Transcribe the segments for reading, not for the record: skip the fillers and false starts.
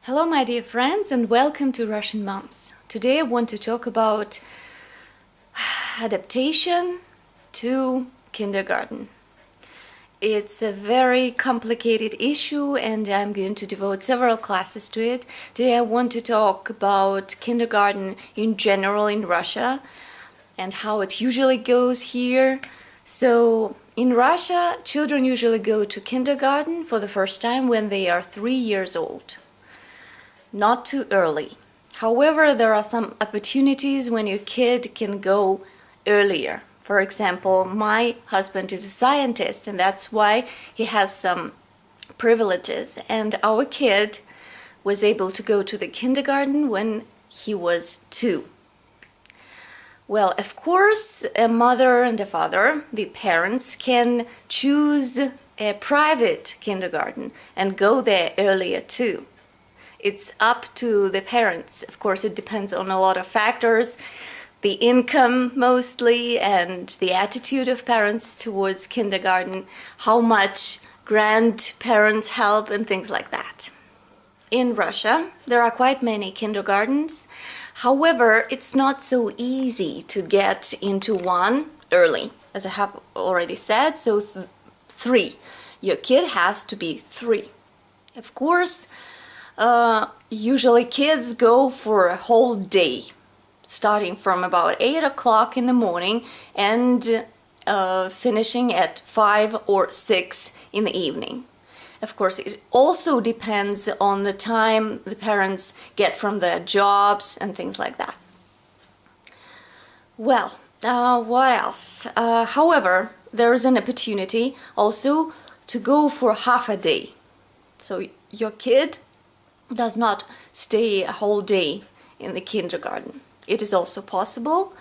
Hello my dear friends and welcome to Russian Moms. Today I want to talk about adaptation to kindergarten. It's a very complicated issue and I'm going to devote several classes to it. Today I want to talk about kindergarten in general in Russia and how it usually goes here. So in Russia, children usually go to kindergarten for the first time when they are 3 years old. Not too early. However, there are some opportunities when your kid can go earlier. For example, my husband is a scientist and that's why he has some privileges, and our kid was able to go to the kindergarten when he was 2. Well, of course, a mother and a father, the parents, can choose a private kindergarten and go there earlier too. It's up to the parents. Of course, it depends on a lot of factors, the income mostly, and the attitude of parents towards kindergarten, how much grandparents help, and things like that. In Russia, there are quite many kindergartens. However, it's not so easy to get into one early, as I have already said, so 3. Your kid has to be 3. Of course, usually kids go for a whole day, starting from about 8 o'clock in the morning and finishing at 5 or 6 in the evening. Of course, it also depends on the time the parents get from their jobs and things like that. Well, what else? However, there is an opportunity also to go for half a day. So your kid does not stay a whole day in the kindergarten. It is also possible,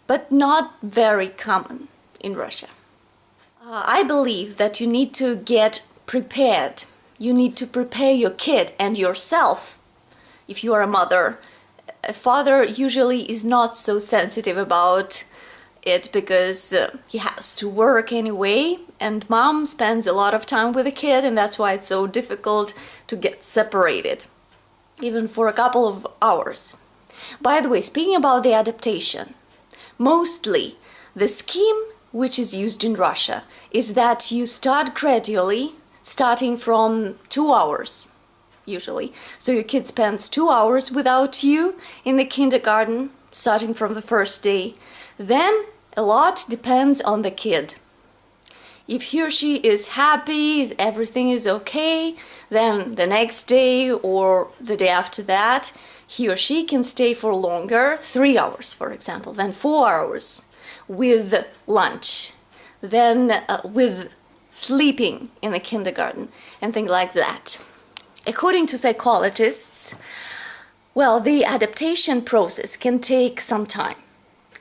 but not very common in Russia. I believe that you need to get prepared. You need to prepare your kid and yourself. If you are a mother, a father usually is not so sensitive about it because he has to work anyway, and mom spends a lot of time with the kid, and that's why it's so difficult to get separated, even for a couple of hours. By the way, speaking about the adaptation, mostly the scheme which is used in Russia is that you start gradually, starting from 2 hours usually. So your kid spends 2 hours without you in the kindergarten, starting from the first day. Then a lot depends on the kid. If he or she is happy, everything is okay, then the next day or the day after that, he or she can stay for longer, 3 hours for example, then 4 hours with lunch, then with sleeping in the kindergarten and things like that. According to psychologists, well, the adaptation process can take some time.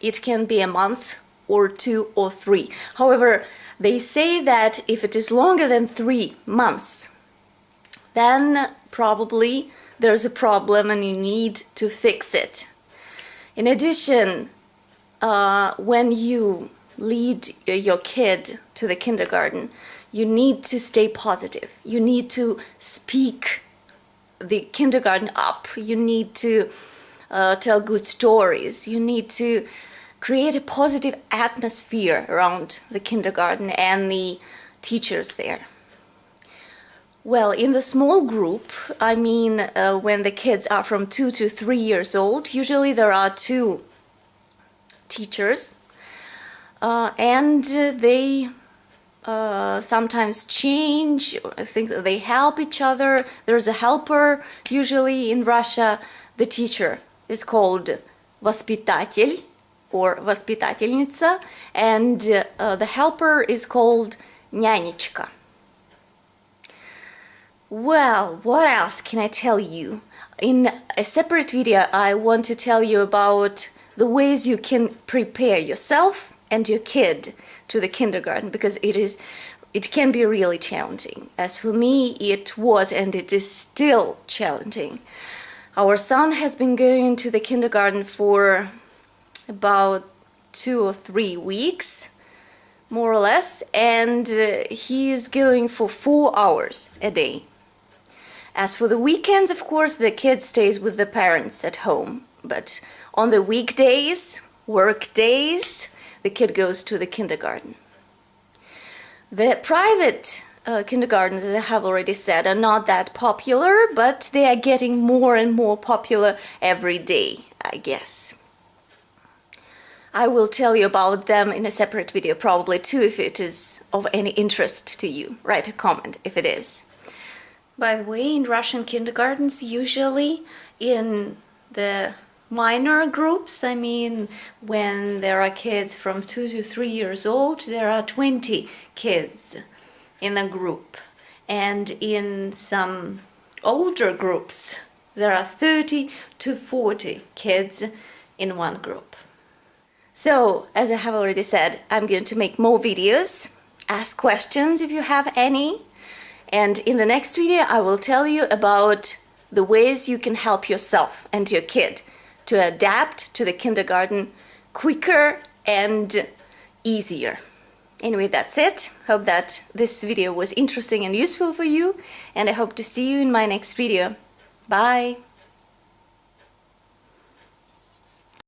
It can be a month or 2 or 3. However, they say that if it is longer than 3 months, then probably there's a problem and you need to fix it. In addition, when you lead your kid to the kindergarten, you need to stay positive. You need to speak the kindergarten up. You need to tell good stories. You need to create a positive atmosphere around the kindergarten and the teachers there. Well, in the small group, I mean when the kids are from 2 to 3 years old, usually there are 2 teachers and they sometimes change. I think that they help each other. There's a helper. Usually in Russia, the teacher is called воспитатель or воспитательница, and the helper is called нянечка. Well, what else can I tell you? In a separate video, I want to tell you about the ways you can prepare yourself and your kid to the kindergarten, because it can be really challenging. As for me, it was and it is still challenging. Our son has been going to the kindergarten for about 2 or 3 weeks, more or less, and he is going for 4 hours a day. As for the weekends, of course, the kid stays with the parents at home. But on the weekdays, work days, the kid goes to the kindergarten. The private kindergartens, as I have already said, are not that popular, but they are getting more and more popular every day, I guess. I will tell you about them in a separate video probably too, if it is of any interest to you. Write a comment if it is. By the way, in Russian kindergartens, usually in the minor groups, I mean when there are kids from 2 to 3 years old, there are 20 kids in a group. And in some older groups, there are 30 to 40 kids in one group. So, as I have already said, I'm going to make more videos. Ask questions if you have any. And in the next video, I will tell you about the ways you can help yourself and your kid to adapt to the kindergarten quicker and easier. Anyway, that's it. Hope that this video was interesting and useful for you, and I hope to see you in my next video. Bye!